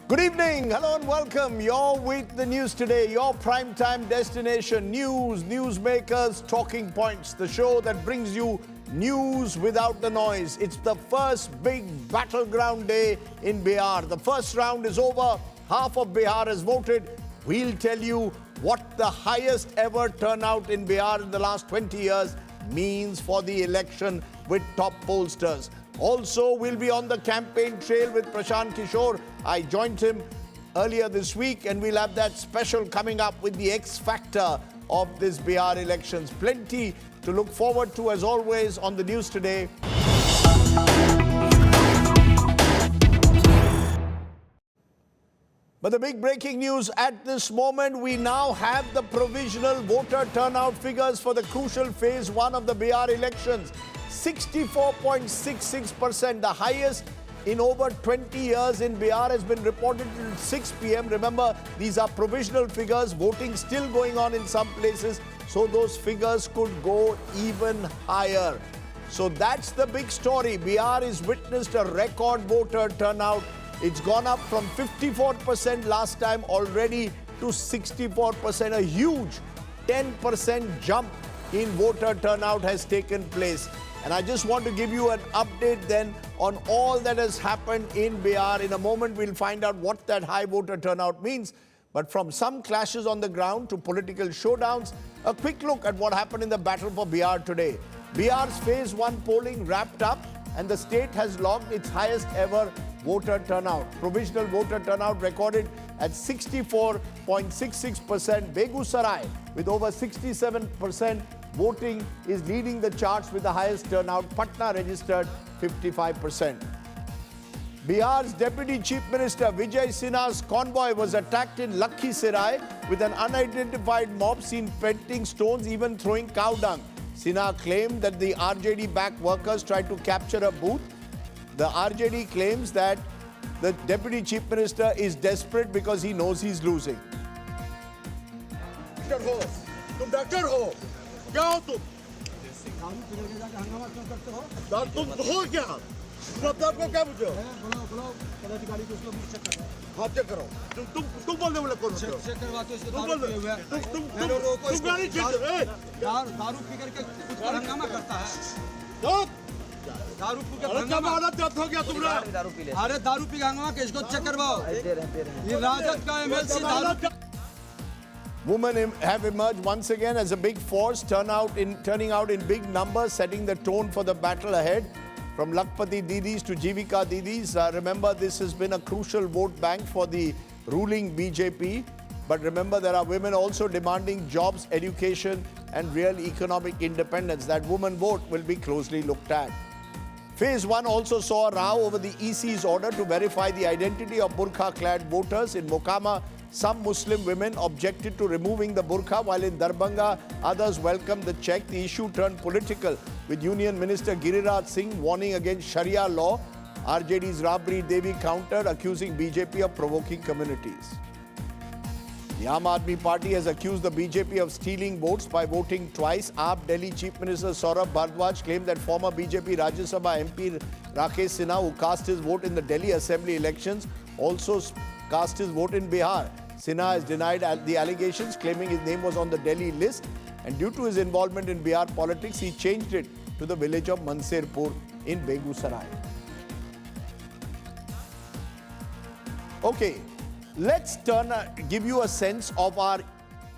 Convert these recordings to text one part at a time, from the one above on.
Good evening, hello and welcome. You're with the news today, your primetime destination, news, newsmakers, talking points, the show that brings you news without the noise. It's the first big battleground day in Bihar. The first round is over, half of Bihar has voted. We'll tell you what the highest ever turnout in Bihar in the last 20 years means for the election with top pollsters. Also, we'll be on the campaign trail with Prashant Kishore. I joined him earlier this week, and we'll have that special coming up with the X factor of this Bihar elections. Plenty to look forward to, as always, on the news today. But the big breaking news at this moment, we now have the provisional voter turnout figures for the crucial phase 1 of the Bihar elections. 64.66%, the highest in over 20 years in Bihar, has been reported till 6 p.m. Remember, these are provisional figures, voting still going on in some places, so those figures could go even higher. So that's the big story. Bihar has witnessed a record voter turnout. It's gone up from 54% last time already to 64%. A huge 10% jump in voter turnout has taken place. And I just want to give you an update then on all that has happened in Bihar. In a moment, we'll find out what that high voter turnout means. But from some clashes on the ground to political showdowns, a quick look at what happened in the battle for Bihar today. Bihar's phase 1 polling wrapped up, and the state has logged its highest ever voter turnout. Provisional voter turnout recorded at 64.66%. Begusaraie, with over 67% voting, is leading the charts with the highest turnout. Patna registered 55%. Bihar's Deputy Chief Minister Vijay Sinha's convoy was attacked in Lakhisarai with an unidentified mob seen pelting stones, even throwing cow dung. Sinha claimed that the RJD-backed workers tried to capture a booth. The RJD claims that the Deputy Chief Minister is desperate because he knows he's losing. Doctor हो क्या हो तुम तुम हो क्या मतलब को क्या बुझो हाँ चेक करो तुम बोलने वाले कौन हो चेक करवाते हो तुम बोल तुम गाड़ी चेक करो दारू पी करके कुछ हंगामा करता है दारू पी के हंगामा हो गया तुमने अरे दारू पी के हंगामा किसको चेक करवाओ ये राजद का एमएलसी दारू Women have emerged once again as a big force, turning out in big numbers, setting the tone for the battle ahead. From Lakpati Didis to Jivika Didis, remember this has been a crucial vote bank for the ruling BJP. But remember, there are women also demanding jobs, education and real economic independence. That woman vote will be closely looked at. Phase 1 also saw a row over the EC's order to verify the identity of burqa-clad voters. In Mokama, some Muslim women objected to removing the burqa, while in Darbhanga, others welcomed the check. The issue turned political, with Union Minister Giriraj Singh warning against Sharia law. RJD's Rabri Devi countered, accusing BJP of provoking communities. The Aam Aadmi Party has accused the BJP of stealing votes by voting twice. AAP Delhi Chief Minister Saurabh Bhardwaj claimed that former BJP Rajya Sabha MP Rakesh Sinha, who cast his vote in the Delhi Assembly elections, also cast his vote in Bihar. Sinha has denied the allegations, claiming his name was on the Delhi list, and due to his involvement in Bihar politics, he changed it to the village of Mansirpur in Begusaraie. Okay, let's give you a sense of our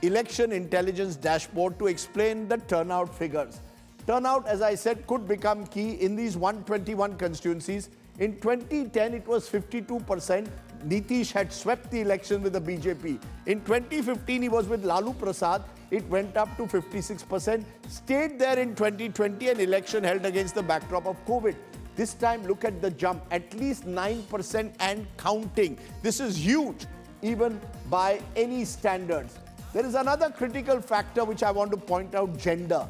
election intelligence dashboard to explain the turnout figures. Turnout, as I said, could become key in these 121 constituencies. In 2010, it was 52%. Nitish had swept the election with the BJP. In 2015, he was with Lalu Prasad. It went up to 56%. Stayed there in 2020, an election held against the backdrop of COVID. This time, look at the jump, at least 9% and counting. This is huge, even by any standards. There is another critical factor which I want to point out, gender.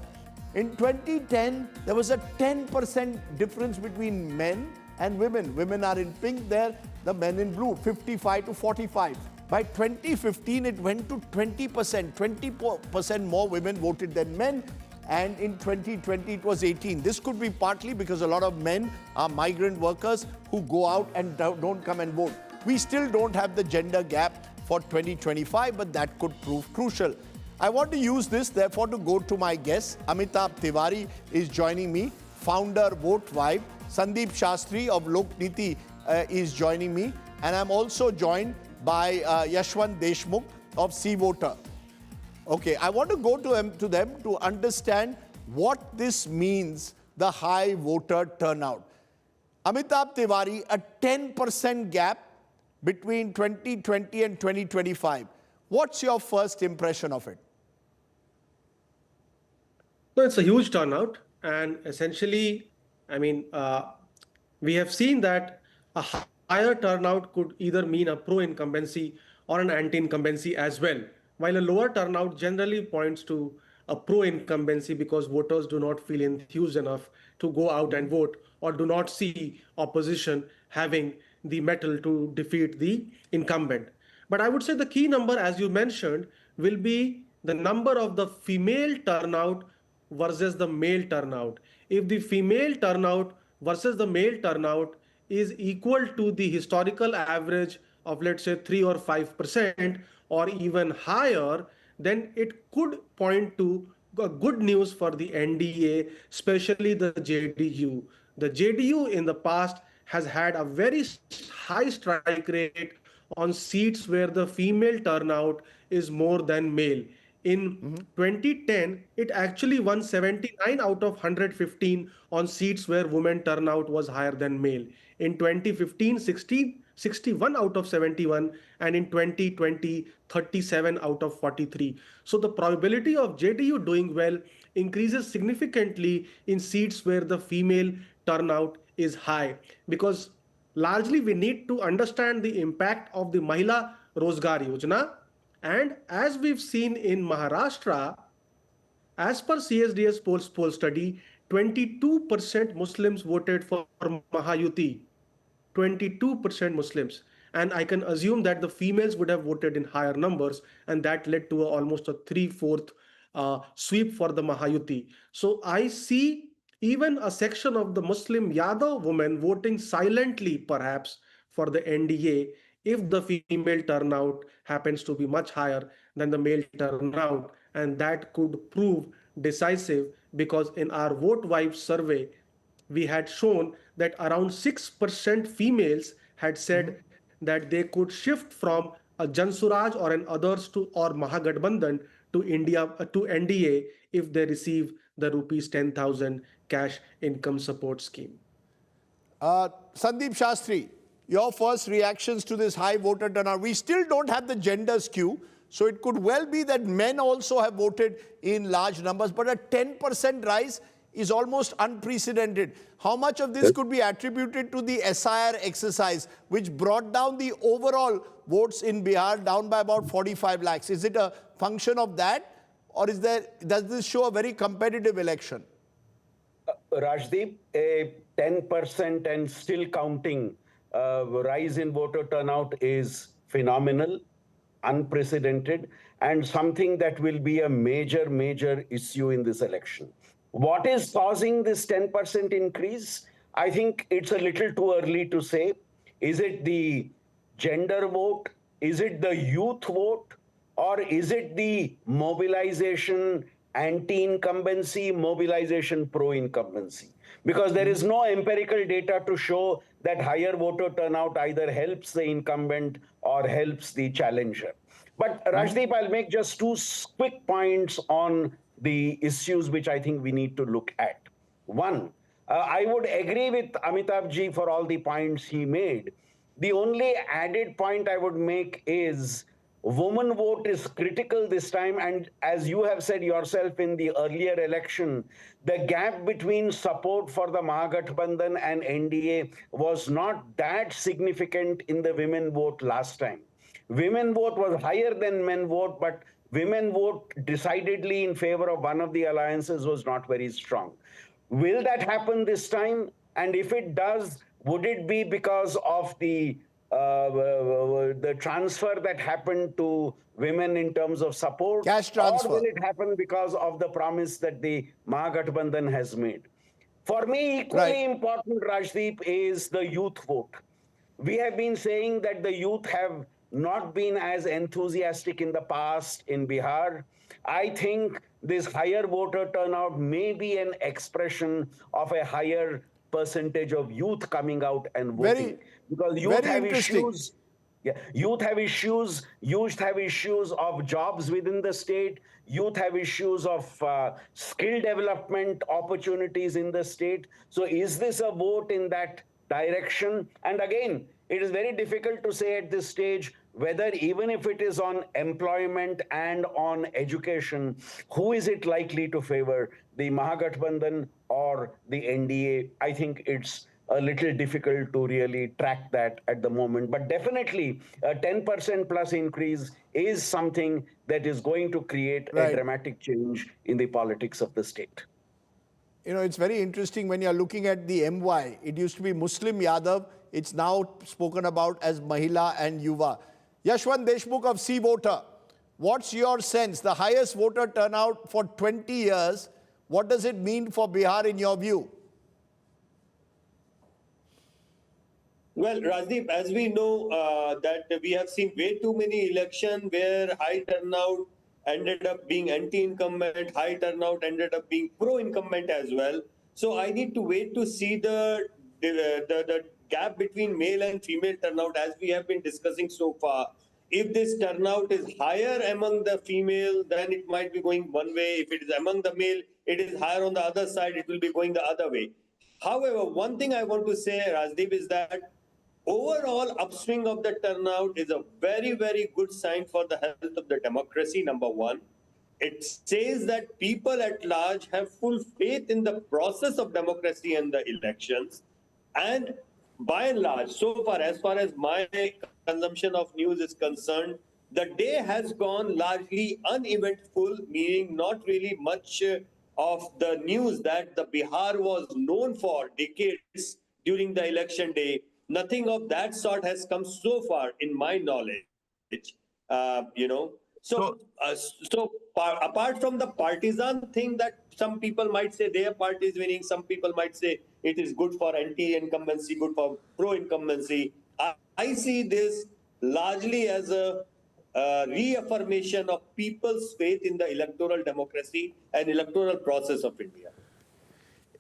In 2010, there was a 10% difference between men and women. Women are in pink there, the men in blue, 55 to 45. By 2015, it went to 20%. 20% more women voted than men. And in 2020, it was 18. This could be partly because a lot of men are migrant workers who go out and don't come and vote. We still don't have the gender gap for 2025, but that could prove crucial. I want to use this, therefore, to go to my guests. Amitabh Tiwari is joining me, founder Vote Vibe. Sandeep Shastri of Lokniti is joining me. And I'm also joined by Yashwant Deshmukh of C Voter. Okay, I want to go to them to understand what this means, the high voter turnout. Amitabh Tiwari, a 10% gap between 2020 and 2025. What's your first impression of it? No, it's a huge turnout. And essentially, I mean, we have seen that a higher turnout could either mean a pro-incumbency or an anti-incumbency as well, while a lower turnout generally points to a pro-incumbency because voters do not feel enthused enough to go out and vote or do not see opposition having the mettle to defeat the incumbent. But I would say the key number, as you mentioned, will be the number of the female turnout versus the male turnout. If the female turnout versus the male turnout is equal to the historical average of, let's say, 3 or 5% or even higher, then it could point to good news for the NDA, especially the JDU. The JDU in the past has had a very high strike rate on seats where the female turnout is more than male. In 2010, it actually won 79 out of 115 on seats where women turnout was higher than male. In 2015, 61 out of 71, and in 2020, 37 out of 43. So the probability of JDU doing well increases significantly in seats where the female turnout is high, because largely we need to understand the impact of the Mahila Rozgar Yojana. And as we've seen in Maharashtra, as per CSDS poll study, 22% Muslims voted for Mahayuti. 22% Muslims. And I can assume that the females would have voted in higher numbers, and that led to almost a 3/4 sweep for the Mahayuti. So I see even a section of the Muslim Yadav women voting silently, perhaps, for the NDA if the female turnout happens to be much higher than the male turnout. And that could prove decisive, because in our Vote Vibe survey, we had shown that around 6% females had said that they could shift from a Jansuraj or an others to or Mahagathbandhan to NDA if they receive the rupees 10,000 cash income support scheme. Sandeep Shastri, your first reactions to this high voter turnout. We still don't have the gender skew, so it could well be that men also have voted in large numbers, but a 10% rise is almost unprecedented. How much of this could be attributed to the SIR exercise, which brought down the overall votes in Bihar down by about 45 lakhs? Is it a function of that, or does this show a very competitive election? Rajdeep, a 10% and still counting rise in voter turnout is phenomenal, unprecedented, and something that will be a major issue in this election. What is causing this 10% increase? I think it's a little too early to say. Is it the gender vote? Is it the youth vote? Or is it the mobilization anti-incumbency, mobilization pro-incumbency? Because there is no empirical data to show that higher voter turnout either helps the incumbent or helps the challenger. But Rajdeep, I'll make just two quick points on the issues which I think we need to look at. One, I would agree with Amitabh ji for all the points he made. The only added point I would make is woman vote is critical this time, and as you have said yourself in the earlier election, the gap between support for the Mahagathbandhan and NDA was not that significant in the women vote last time. Women vote was higher than men vote, but women vote decidedly in favor of one of the alliances was not very strong. Will that happen this time? And if it does, would it be because of the transfer that happened to women in terms of support? Cash transfer. Or will it happen because of the promise that the Mahagathbandhan has made? For me, equally important, Rajdeep, is the youth vote. We have been saying that the youth have not been as enthusiastic in the past in Bihar. I think this higher voter turnout may be an expression of a higher percentage of youth coming out and Very, voting, because youth very have interesting. issues. Yeah, youth have issues. Youth have issues of jobs within the state. Youth have issues of skill development opportunities in the state. So, is this a vote in that direction? And again, it is very difficult to say at this stage whether, even if it is on employment and on education, who is it likely to favor, the Mahagathbandhan or the NDA? I think it's a little difficult to really track that at the moment. But definitely, a 10% plus increase is something that is going to create a Right. dramatic change in the politics of the state. You know, it's very interesting when you're looking at the MY. It used to be Muslim Yadav. It's now spoken about as Mahila and Yuva. Yashwant Deshmukh of C Voter, what's your sense? The highest voter turnout for 20 years, what does it mean for Bihar in your view? Well, Rajdeep, as we know that we have seen way too many elections where high turnout ended up being anti-incumbent, high turnout ended up being pro-incumbent as well. So I need to wait to see the gap between male and female turnout as we have been discussing so far. If this turnout is higher among the female, then it might be going one way. If it is among the male, it is higher on the other side, it will be going the other way. However, one thing I want to say, Rajdeep, is that overall upswing of the turnout is a very, very good sign for the health of the democracy, number one. It says that people at large have full faith in the process of democracy and the elections. And by and large, so far as my consumption of news is concerned, the day has gone largely uneventful, meaning not really much of the news that the Bihar was known for decades during the election day. Nothing of that sort has come so far in my knowledge. You know, apart from the partisan thing that some people might say their party is winning, some people might say it is good for anti-incumbency, good for pro-incumbency. I see this largely as a reaffirmation of people's faith in the electoral democracy and electoral process of India.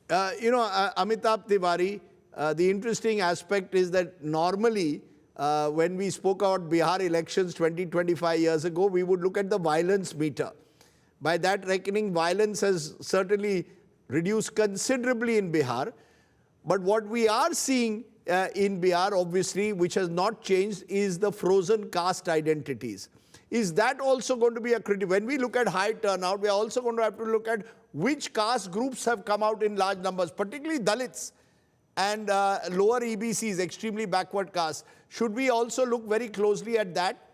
Amitabh Tiwari, the interesting aspect is that normally when we spoke about Bihar elections 25 years ago, we would look at the violence meter. By that reckoning, violence has certainly reduced considerably in Bihar. But what we are seeing in Bihar, obviously, which has not changed, is the frozen caste identities. Is that also going to be a critical? When we look at high turnout, we are also going to have to look at which caste groups have come out in large numbers, particularly Dalits and lower EBCs, extremely backward castes. Should we also look very closely at that?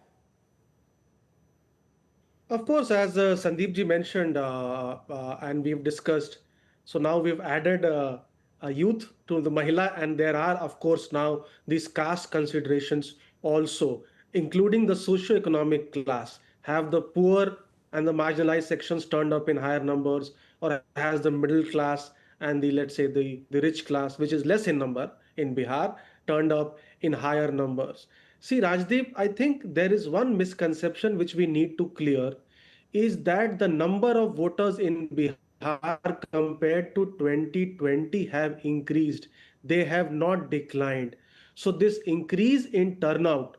Of course, as Sandeep ji mentioned, and we've discussed, so now we've added a youth to the Mahila, and there are, of course, now these caste considerations also, including the socio-economic class. Have the poor and the marginalized sections turned up in higher numbers, or has the middle class and the, let's say, the rich class, which is less in number in Bihar, turned up in higher numbers? See, Rajdeep, I think there is one misconception which we need to clear, is that the number of voters in Bihar compared to 2020 have increased. They have not declined. So this increase in turnout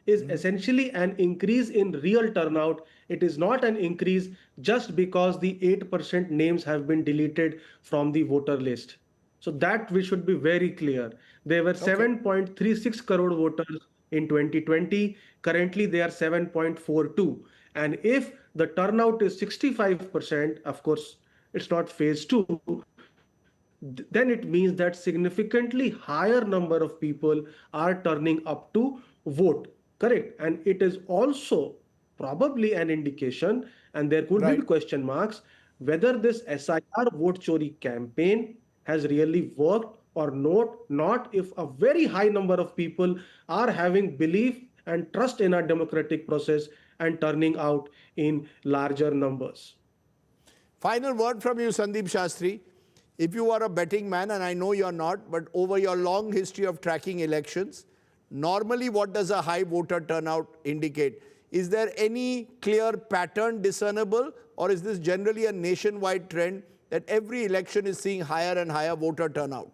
is essentially an increase in real turnout. It is not an increase just because the 8% names have been deleted from the voter list. So that we should be very clear. There were 7.36 crore voters in 2020. Currently, they are 7.42. And if the turnout is 65%, of course, it's not phase two, then it means that significantly higher number of people are turning up to vote. Correct. And it is also probably an indication, and there could be question marks, whether this SIR vote chori campaign has really worked or not, if a very high number of people are having belief and trust in our democratic process and turning out in larger numbers. Final word from you, Sandeep Shastri. If you are a betting man, and I know you're not, but over your long history of tracking elections, Normally, what does a high voter turnout indicate? Is there any clear pattern discernible, or is this generally a nationwide trend that every election is seeing higher and higher voter turnout?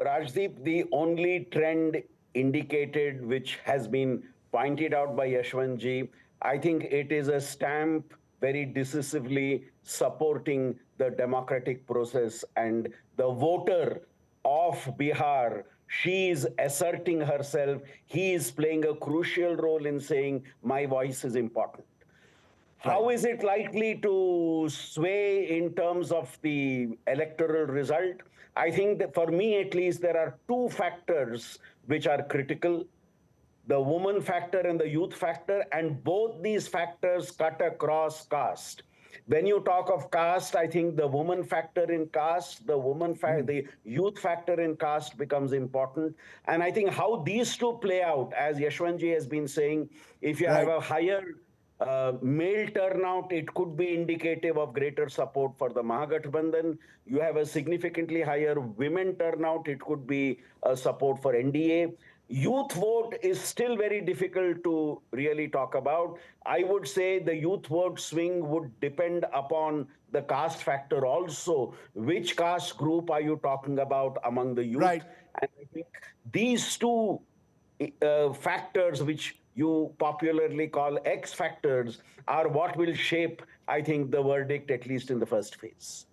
Rajdeep, the only trend indicated which has been pointed out by Yashwantji, I think it is a stamp very decisively supporting the democratic process, and the voter of Bihar, she is asserting herself. He is playing a crucial role in saying, my voice is important. How is it likely to sway in terms of the electoral result? I think that for me at least, there are two factors which are critical: the woman factor and the youth factor, and both these factors cut across caste. When you talk of caste, I think the woman factor in caste, the youth factor in caste becomes important. And I think how these two play out, as Yashwantji has been saying, if you have a higher male turnout, it could be indicative of greater support for the Mahagathbandhan. You have a significantly higher women turnout, it could be a support for NDA. Youth vote is still very difficult to really talk about. I would say the youth vote swing would depend upon the caste factor also. Which caste group are you talking about among the youth? Right. And I think these two factors, which you popularly call X factors, are what will shape, I think, the verdict, at least in the first phase.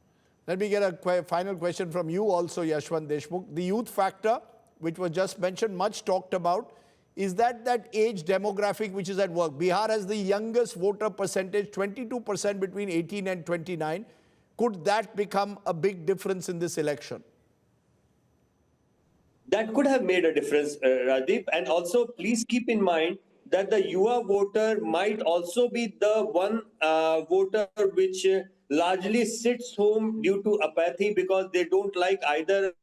Let me get a final question from you also, Yashwant Deshmukh. The youth factor, which was just mentioned, much talked about, is that age demographic which is at work? Bihar has the youngest voter percentage, 22% between 18 and 29. Could that become a big difference in this election? That could have made a difference, Rajdeep. And also, please keep in mind that the Yuva voter might also be the one voter which largely sits home due to apathy because they don't like either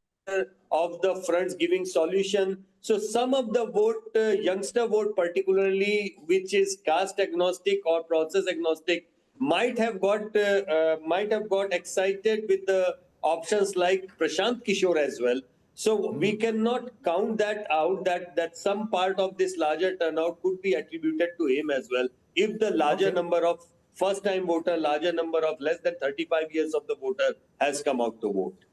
of the fronts giving solution. So some of the vote, youngster vote particularly, which is caste agnostic or process agnostic, might have got excited with the options like Prashant Kishore as well. So we cannot count that out, that some part of this larger turnout could be attributed to him as well. If the larger number of first-time voter, larger number of less than 35 years of the voter has come out to vote.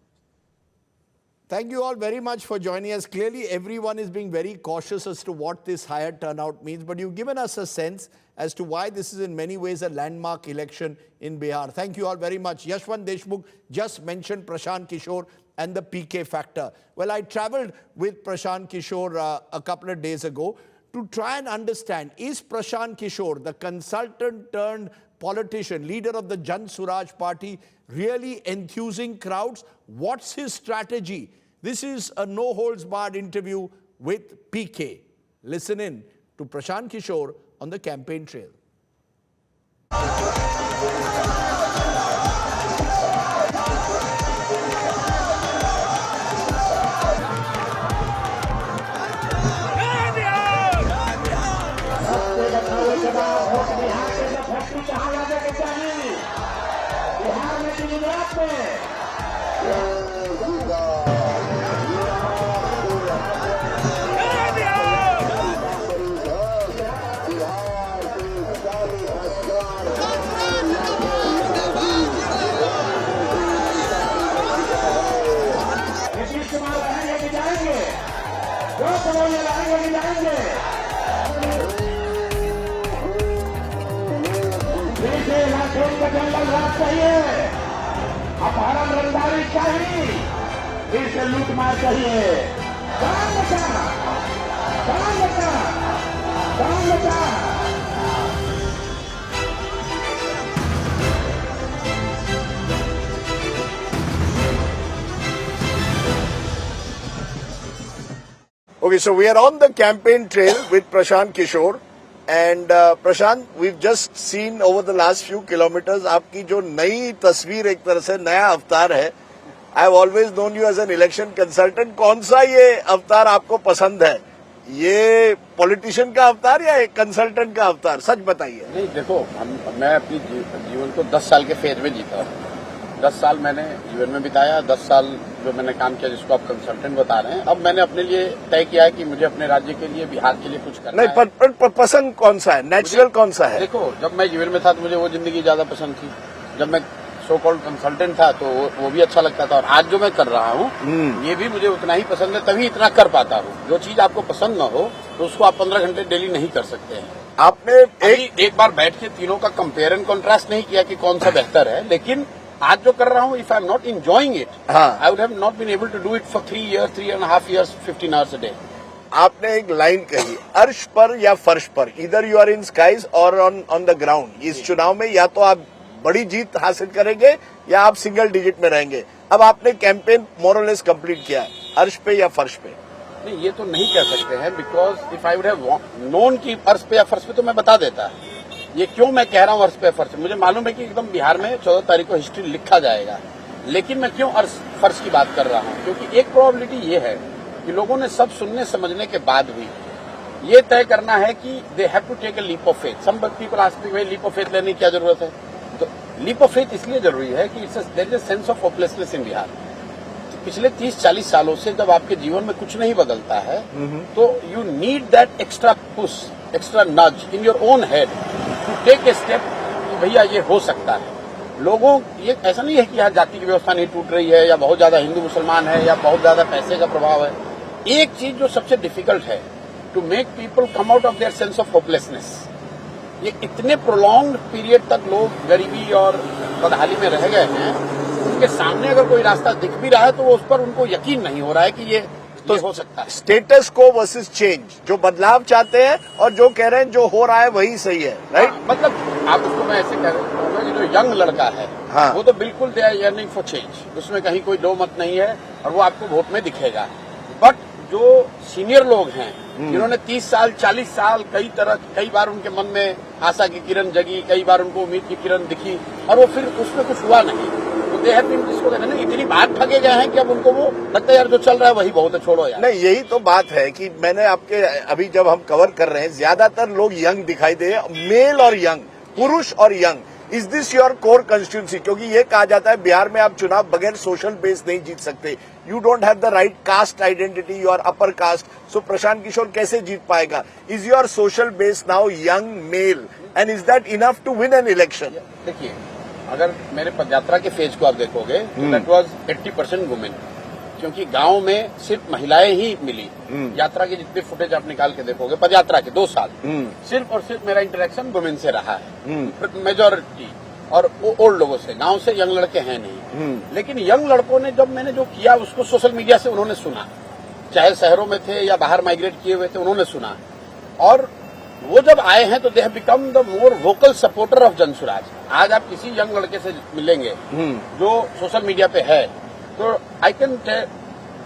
Thank you all very much for joining us. Clearly, everyone is being very cautious as to what this higher turnout means, but you've given us a sense as to why this is in many ways a landmark election in Bihar. Thank you all very much. Yashwant Deshmukh just mentioned Prashant Kishore and the PK factor. Well, I traveled with Prashant Kishore a couple of days ago to try and understand, is Prashant Kishore, the consultant turned politician, leader of the Jan Suraj party, really enthusing crowds? What's his strategy? This is a no-holds-barred interview with PK. Listen in to Prashant Kishore on the campaign trail. अपहरण रंगदारी चाहिए, इसे लूटमार चाहिए। काम बचा, काम बचा, काम बचा। Okay, so we are on the campaign trail with Prashant Kishore. And Prashant, we've just seen over the last few kilometers, आपकी जो नई तस्वीर एक तरह से नया अवतार है. I've always known you as an election consultant. कौन सा ये अवतार आपको पसंद है? ये पॉलिटिशियन का अवतार या एक कंसल्टेंट का अवतार? सच बताइए. नहीं, देखो, मैं अपनी जीवन को 10 साल के फेज में जीता हूँ. 10 साल मैंने यूएन में बिताया, 10 साल जो मैंने काम किया जिसको आप कंसल्टेंट बता रहे हैं। अब मैंने अपने लिए तय किया है कि मुझे अपने राज्य के लिए, बिहार के लिए कुछ करना नहीं, पर पसंद कौन सा है, नेचुरल कौन सा है? देखो, जब मैं यूएन में था तो मुझे वो जिंदगी ज्यादा पसंद थी। जब मैं सो कॉल्ड कंसल्टेंट था तो वो भी अच्छा लगता था, और आज जो मैं कर रहा हूँ ये भी मुझे उतना ही पसंद है, तभी इतना कर पाता हूँ। जो चीज आपको पसंद न हो तो उसको आप 15 घंटे डेली नहीं कर सकते हैं। आपने एक बार बैठ के तीनों का कंपेयर एंड कंट्रास्ट नहीं किया कि कौन सा बेहतर है, लेकिन आज जो कर रहा हूँ, if I am not enjoying it, I would have not been able to do it for 3 years, 3.5 years, 15 hours a day. आपने एक लाइन कही, अर्श पर या फर्श पर, इधर यू आर इन स्काईज और ऑन द ग्राउंड। इस चुनाव में या तो आप बड़ी जीत हासिल करेंगे या आप सिंगल डिजिट में रहेंगे। अब आपने कैंपेन मोरलेस कंप्लीट किया है, अर्श पे या फर्श पे? नहीं, ये तो नहीं कह सकते हैं, because if I would have known की अर्श पे या फर्श पे तो मैं बता देता। ये क्यों मैं कह रहा हूँ अर्श पे फर्श? मुझे मालूम है कि एकदम बिहार में 14 तारीख को हिस्ट्री लिखा जाएगा, लेकिन मैं क्यों अर्श फर्श की बात कर रहा हूँ? क्योंकि एक प्रोबेबिलिटी ये है कि लोगों ने सब सुनने समझने के बाद भी ये तय करना है कि they have to take a leap of faith. Some people ask me, भाई लीप ऑफ फेथ लेने की क्या जरूरत है? तो लीप ऑफ फेथ इसलिए जरूरी है कि there is a sense of hopelessness in Bihar. पिछले 30-40 सालों से जब आपके जीवन में कुछ नहीं बदलता है तो you need that extra push, extra nudge in your own head to take a step कि भैया ये हो सकता है। लोगों, ये ऐसा नहीं है कि यहाँ जाति की व्यवस्था नहीं टूट रही है या बहुत ज्यादा हिंदू मुसलमान है या बहुत ज्यादा पैसे का प्रभाव है। एक चीज जो सबसे डिफिकल्ट है, to make people come out of their sense of hopelessness. ये इतने प्रोलॉन्ग्ड पीरियड तक लोग गरीबी और बदहाली में रह गए हैं, उनके सामने अगर कोई रास्ता दिख भी रहा है तो उस पर उनको यकीन नहीं हो रहा है कि ये हो सकता है। स्टेटस को वर्सेस चेंज, जो बदलाव चाहते हैं और जो कह रहे हैं जो हो रहा है वही सही है, राइट? मतलब आप उसको मैं ऐसे कह रहा कि जो यंग लड़का है वो तो बिल्कुल they are yearning for change, उसमें कहीं कोई दो मत नहीं है और वो आपको वोट में दिखेगा। बट जो सीनियर लोग हैं जिन्होंने 30 साल 40 साल कई बार उनके मन में आशा की किरण जगी, कई बार उनको उम्मीद की किरण दिखी और वो फिर उसमें कुछ हुआ नहीं, तो दे हैव बीन, जिसको कहते हैं ना, इतनी बार ठगे गए हैं कि अब उनको वो लगता है यार जो चल रहा है वही बहुत है, छोड़ो यार। नहीं, यही तो बात है कि मैंने आपके अभी जब हम कवर कर रहे हैं ज्यादातर लोग यंग दिखाई दे, मेल और यंग, पुरुष और young. Is this your core constituency? क्योंकि ये कहा जाता है बिहार में आप चुनाव बगैर सोशल बेस नहीं जीत सकते। You don't have the right caste identity, you are upper caste, so Prashant Kishor कैसे जीत पाएगा? Is your social base now young male and is that enough to win an election? देखिए, अगर मेरे पदयात्रा के फेज को आप देखोगे तो दैट वाज 80% वुमेन, क्योंकि गांव में सिर्फ महिलाएं ही मिली। यात्रा के जितने फुटेज आप निकाल के देखोगे पदयात्रा के 2 साल, सिर्फ और सिर्फ मेरा इंटरेक्शन वुमेन से रहा है, मेजोरिटी, और वो ओल्ड लोगों से, गांव से यंग लड़के हैं नहीं। लेकिन यंग लड़कों ने जब मैंने जो किया उसको सोशल मीडिया से उन्होंने सुना, चाहे शहरों में थे या बाहर माइग्रेट किए हुए थे, उन्होंने सुना, और वो जब आए हैं तो they have become the more vocal supporter of Jansuraaj. आज आप किसी यंग लड़के से मिलेंगे जो सोशल मीडिया पे है, तो I can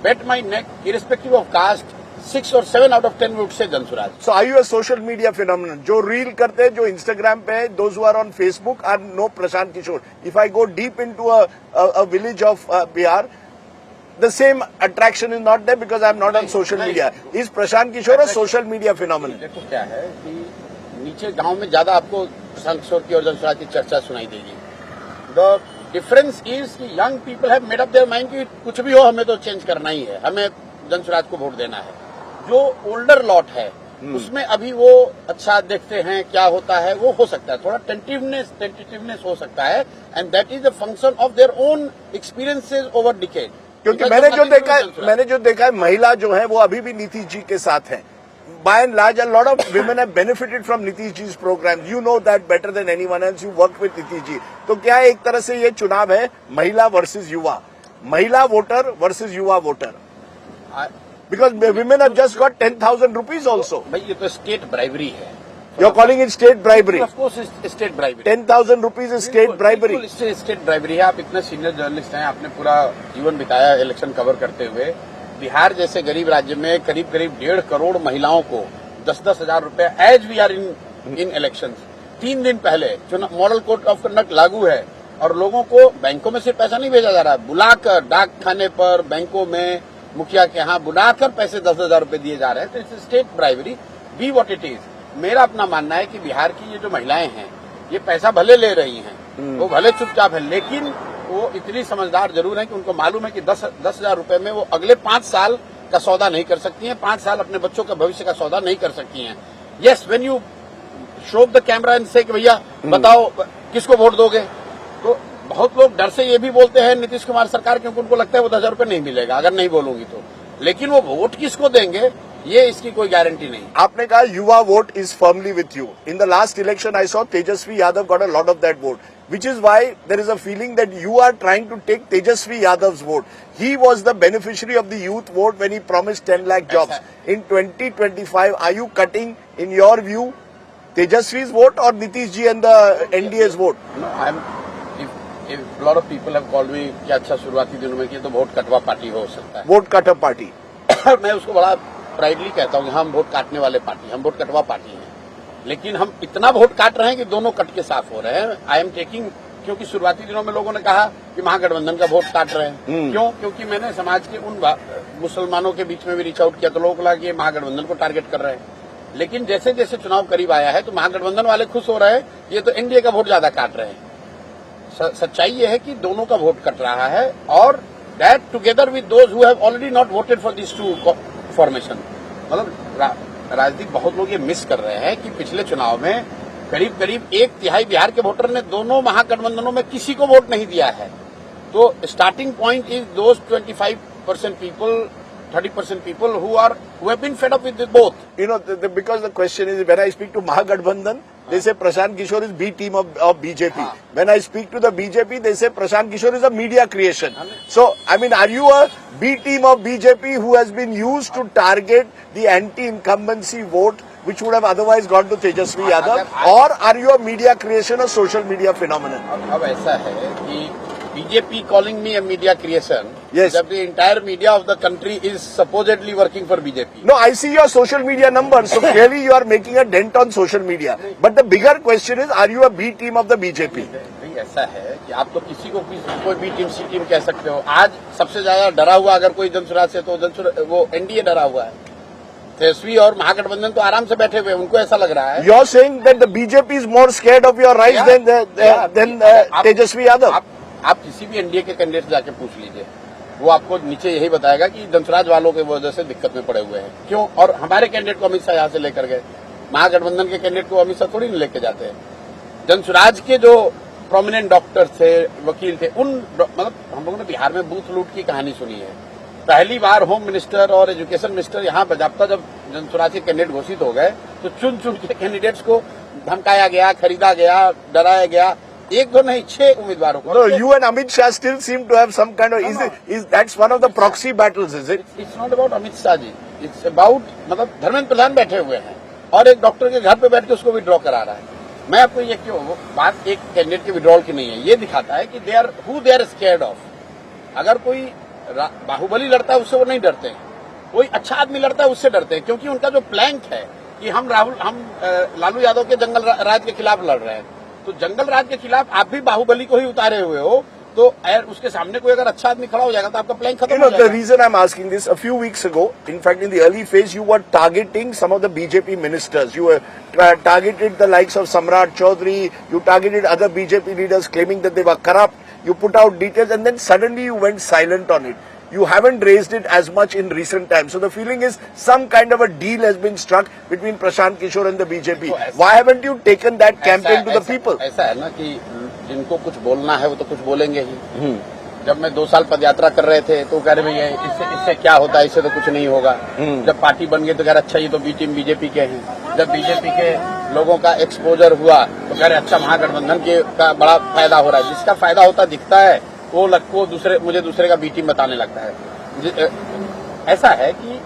bet my neck irrespective of caste 6 और 7 out of 10 would say Jan Suraaj. So are you a social media phenomenon? जो रील करते हैं, जो इंस्टाग्राम पे है, those who are on Facebook are no Prashant Kishor. If I go deep into a village of Bihar, the same attraction is not there because I am not on social media. Is Prashant Kishore a social media phenomenon? देखो क्या है कि नीचे गांव में ज्यादा आपको प्रशांत किशोर की और जनसुराज की चर्चा सुनाई देगी। द डिफरेंस इज कि young people have made up their mind कि कुछ भी हो हमें तो चेंज करना ही है, हमें जनसुराज को वोट देना है। जो ओल्डर लॉट है उसमें अभी वो अच्छा देखते हैं क्या होता है, वो हो सकता है थोड़ा टेंटेटिवनेस हो सकता है, and that is the function of their own experiences over decade. क्योंकि मैंने जो देखा है महिला जो है वो अभी भी नीतीश जी के साथ हैं। By and large, a lot of women have benefited from Nitish जी's programs. You know that better than anyone else. You work with Nitish ji. तो क्या एक तरह से ये चुनाव है महिला वर्सेस युवा, महिला वोटर वर्सेस युवा voter? Because women have just got 10,000 rupees also. भाई ये तो स्टेट ब्राइबरी है। You're calling it state bribery? Of course, state bribery. 10,000 rupees is state bribery. State bribery है। आप इतने सीनियर जर्नलिस्ट हैं, आपने पूरा जीवन बिताया इलेक्शन कवर करते हुए। बिहार जैसे गरीब राज्य में करीब 1.5 करोड़ महिलाओं को 10-10 हजार रुपए, as we are in election, 3 दिन पहले मॉडल कोड ऑफ कंडक्ट लागू है और लोगों को बैंकों में से पैसा नहीं भेजा जा रहा है, बुलाकर डाक खाने पर, बैंकों में, मुखिया के यहाँ बुलाकर पैसे 10,000 रुपए दिए जा रहे हैं। तो it's state bribery, be what it is. मेरा अपना मानना है कि बिहार की ये जो महिलाएं हैं ये पैसा भले ले रही हैं, वो भले चुपचाप है, लेकिन वो इतनी समझदार जरूर है कि उनको मालूम है कि 10,000 रुपए में वो अगले 5 साल का सौदा नहीं कर सकती हैं, 5 साल अपने बच्चों का भविष्य का सौदा नहीं कर सकती हैं। Yes, when you show the camera and से कि भैया बताओ किसको वोट दोगे, तो बहुत लोग डर से ये भी बोलते हैं नीतीश कुमार सरकार, क्योंकि उनको लगता है वो 10,000 रुपए नहीं मिलेगा अगर नहीं बोलूंगी तो, लेकिन वो वोट किसको देंगे ये इसकी कोई गारंटी नहीं। आपने कहा युवा vote is firmly with you. In the last election I saw Tejashwi Yadav got a lot of that vote, which is why there is a feeling that you are trying to take Tejasvi Yadav's vote. He was the beneficiary of the youth vote when he promised 10 lakh jobs. In 2025, are you cutting, in your view, Tejasvi's vote or Nitish ji and the NDA's vote? No, if a lot of people have called me कि अच्छा शुरुआती दिनों में कि तो vote कटवा party हो सकता है, Vote cutter party. मैं उसको बड़ा प्राइडली कहता हूँ कि हम वोट काटने वाले पार्टी, हम वोट कटवा पार्टी हैं, लेकिन हम इतना वोट काट रहे हैं कि दोनों कट के साफ हो रहे हैं। आई एम टेकिंग, क्योंकि शुरुआती दिनों में लोगों ने कहा कि महागठबंधन का वोट काट रहे हैं। क्यों? क्योंकि मैंने समाज के उन मुसलमानों के बीच में भी रीच आउट किया तो लोगों को लगा कि ये महागठबंधन को टारगेट कर रहे हैं, लेकिन जैसे जैसे चुनाव करीब आया है तो महागठबंधन वाले खुश हो रहे हैं, ये तो एनडीए का वोट ज्यादा काट रहे हैं। सच्चाई ये है कि दोनों का वोट कट रहा है, और that together with those who have already not voted for this two formation. मतलब राजदीप, बहुत लोग ये मिस कर रहे हैं कि पिछले चुनाव में करीब करीब 1/3 बिहार के वोटर ने दोनों महागठबंधनों में किसी को वोट नहीं दिया है। तो starting point is those 25% people, 30% people who have been fed up with both. You know, because the question is, when I speak to Mahagठबंधन, they say Prashant Kishore is B team of BJP. When I speak to the BJP, they say Prashant Kishore is a media creation. So, I mean, are you a B team of BJP who has been used to target the anti-incumbency vote, which would have otherwise gone to Tejasvi Yadav, or are you a media creation or social media phenomenon? अब ऐसा है कि BJP calling me a media creation, Yes. जब the entire media of the country is supposedly working for BJP. No, I see your social media numbers, so clearly you are making a dent on social media. But the bigger question is, are you a B team of the BJP? नहीं, ऐसा है कि आप तो किसी को कोई B team सी team कह सकते हो। आज सबसे ज्यादा डरा हुआ अगर कोई जनसुराज से तो वो एनडीए डरा हुआ है। तेजस्वी और महागठबंधन तो आराम से बैठे हुए, उनको ऐसा लग रहा है। You're saying that the BJP is more scared of your rise than Tejasvi Yadav? आप किसी भी एनडीए के कैंडिडेट जाके पूछ लीजिए, वो आपको नीचे यही बताएगा कि जनसुराज वालों की वजह से दिक्कत में पड़े हुए हैं। क्यों? और हमारे कैंडिडेट को अमित शाह यहाँ से लेकर गए, महागठबंधन के कैंडिडेट को अमित शाह थोड़ी नहीं लेके जाते हैं। जनसुराज के जो प्रोमिनेंट डॉक्टर थे, वकील थे, मतलब हम लोगों ने बिहार में बूथ लूट की कहानी सुनी है। पहली बार होम मिनिस्टर और एजुकेशन मिनिस्टर यहाँ बजाबता जब जनसुराज के कैंडिडेट घोषित हो गए तो चुन चुन के कैंडिडेट्स को धमकाया गया, खरीदा गया, डराया गया। एक दो नहीं, 6 उम्मीदवारों को। No, you and Amit Shah still seem to have some kind of. Is that's one of the proxy battles, is it? It's not about Amit Shah ji, it's about मतलब धर्मेंद्र प्रधान बैठे हुए हैं और एक डॉक्टर के घर पे बैठ के उसको विड्रॉ करा रहा है। मैं आपको ये क्यों बात एक कैंडिडेट के विड्रॉल की नहीं है, ये दिखाता है कि दे आर स्केयर्ड ऑफ। अगर कोई बाहुबली लड़ता है उससे वो नहीं डरते हैं, कोई अच्छा आदमी लड़ता है उससे डरते हैं, क्योंकि उनका जो प्लैंक है कि हम लालू यादव के जंगल राज के खिलाफ लड़ रहे हैं, तो जंगल राज के खिलाफ आप भी बाहुबली को ही उतारे हुए हो, तो उसके सामने कोई अगर अच्छा आदमी खड़ा हो जाएगा तो आपका प्लान खत्म हो जाएगा। The reason I'm asking this, a few weeks ago, in fact in the early phase, you were targeting some of the BJP ministers. You were targeted the likes of Samrat Chaudhary, you targeted other BJP leaders claiming that they were corrupt. You put out details and then suddenly you went silent on it. You haven't raised it as much in recent times. So the feeling is some kind of a deal has been struck between Prashant Kishore and the BJP. Why haven't you taken that campaign to the people? ऐसा है ना कि जिनको कुछ बोलना है वो तो कुछ बोलेंगे ही। जब मैं 2 साल पदयात्रा कर रहे थे तो कह रहे भैया इससे क्या होता है, इससे तो कुछ नहीं होगा। जब पार्टी बन गई तो कह रहे अच्छा ये तो बी टीम बीजेपी के हैं। जब बीजेपी के लोगों का एक्सपोजर हुआ तो कह रहे अच्छा महागठबंधन का बड़ा फायदा हो रहा है। जिसका फायदा होता दिखता है वो मुझे दूसरे का बी टीम बताने लगता है। ऐसा है कि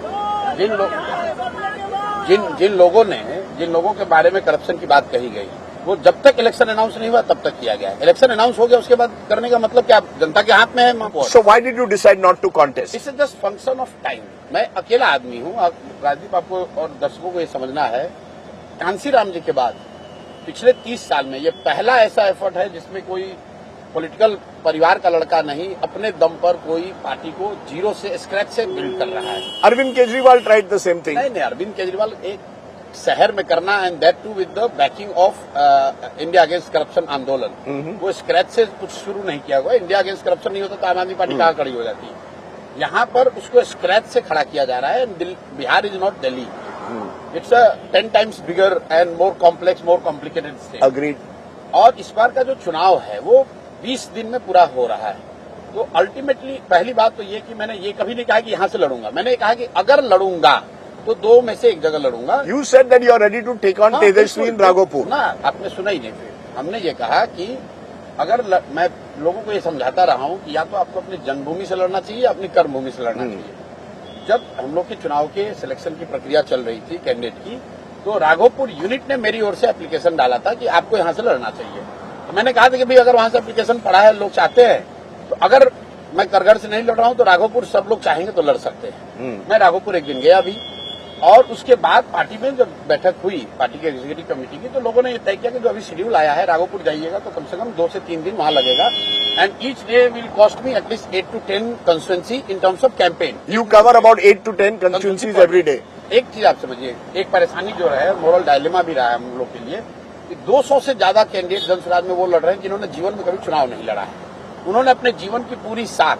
जिन लोगों के बारे में करप्शन की बात कही गई वो जब तक इलेक्शन अनाउंस नहीं हुआ तब तक किया गया है। इलेक्शन अनाउंस हो गया उसके बाद करने का मतलब क्या, जनता के हाथ में है। So why did you decide not to contest? It's just function of time. मैं अकेला आदमी हूँ। राजदीप, आपको और दर्शकों को ये समझना है, कांसीराम जी के बाद पिछले 30 साल में ये पहला ऐसा एफर्ट है जिसमें कोई पॉलिटिकल परिवार का लड़का नहीं अपने दम पर कोई पार्टी को जीरो से स्क्रैच से बिल्ड कर रहा है। Arvind Kejriwal tried the same thing. नहीं, अरविंद केजरीवाल एक शहर में करना and that too with the backing of India against corruption आंदोलन, वो स्क्रैच से कुछ शुरू नहीं किया हुआ। इंडिया अगेंस्ट करप्शन नहीं होता तो आम आदमी पार्टी कहाँ खड़ी हो जाती है। यहाँ पर उसको स्क्रैच से खड़ा किया जा रहा है। Bihar is not Delhi, it's a 10 times bigger and more complex, more complicated state. Agreed. और इस बार का जो चुनाव है वो 20 दिन में पूरा हो रहा है। तो अल्टीमेटली पहली बात तो ये कि मैंने ये कभी नहीं कहा कि यहां से लड़ूंगा, मैंने कहा कि अगर लड़ूंगा तो 2 में से एक जगह लड़ूंगा। You said that you are ready to take on Tejashwi in Raghopur. ना, आपने सुना ही नहीं। फिर हमने ये कहा कि अगर मैं लोगों को ये समझाता रहा हूं कि या तो आपको अपनी जन्मभूमि से लड़ना चाहिए या अपनी कर्मभूमि से लड़ना चाहिए। जब हम लोग के चुनाव के सिलेक्शन की प्रक्रिया चल रही थी कैंडिडेट की, तो राघोपुर यूनिट ने मेरी ओर से एप्लीकेशन डाला था कि आपको यहां से लड़ना चाहिए। तो मैंने कहा था कि भाई अगर वहां से एप्लीकेशन पड़ा है, लोग चाहते हैं, तो अगर मैं करगढ़ से नहीं लड़ रहा हूं तो राघोपुर सब लोग चाहेंगे तो लड़ सकते हैं। मैं राघोपुर एक दिन गया भी, और उसके बाद पार्टी में जब बैठक हुई पार्टी की एग्जीक्यूटिव कमेटी की, तो लोगों ने ये तय किया कि जो अभी शेड्यूल आया है राघोपुर जाइएगा तो कम से कम 2 से 3 दिन वहां लगेगा, and each day will cost me at least 8 to 10 constituency in terms of campaign. You cover about 8 to 10 constituencies every day. एक चीज आप समझिए, एक परेशानी जो है, मोरल डायलेमा भी रहा है हम लोग के लिए कि 200 से ज्यादा कैंडिडेट जनसुराज में वो लड़ रहे हैं जिन्होंने जीवन में कभी चुनाव नहीं लड़ा है। उन्होंने अपने जीवन की पूरी साख,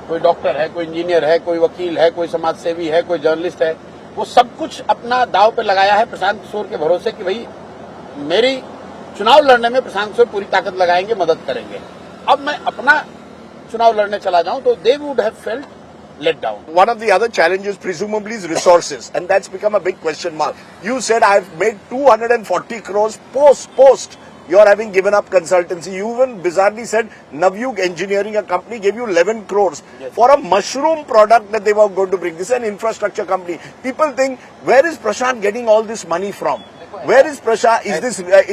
कोई डॉक्टर है, कोई इंजीनियर है, कोई वकील है, कोई समाज सेवी है, कोई जर्नलिस्ट है, वो सब कुछ अपना दाव पे लगाया है प्रशांत किशोर के भरोसे कि भाई मेरी चुनाव लड़ने में प्रशांत किशोर पूरी ताकत लगाएंगे, मदद करेंगे। अब मैं अपना चुनाव लड़ने चला जाऊं तो they would have felt let down. One of the other challenges presumably is resources, and that's become a big question mark. You said I've made 240 crores post. You're having given up consultancy. You even bizarrely said Navyug Engineering, a company, gave you 11 crores for a mushroom product that they were going to bring. This is an infrastructure company. People think, where is Prashant getting all this money from? Where is Prashant?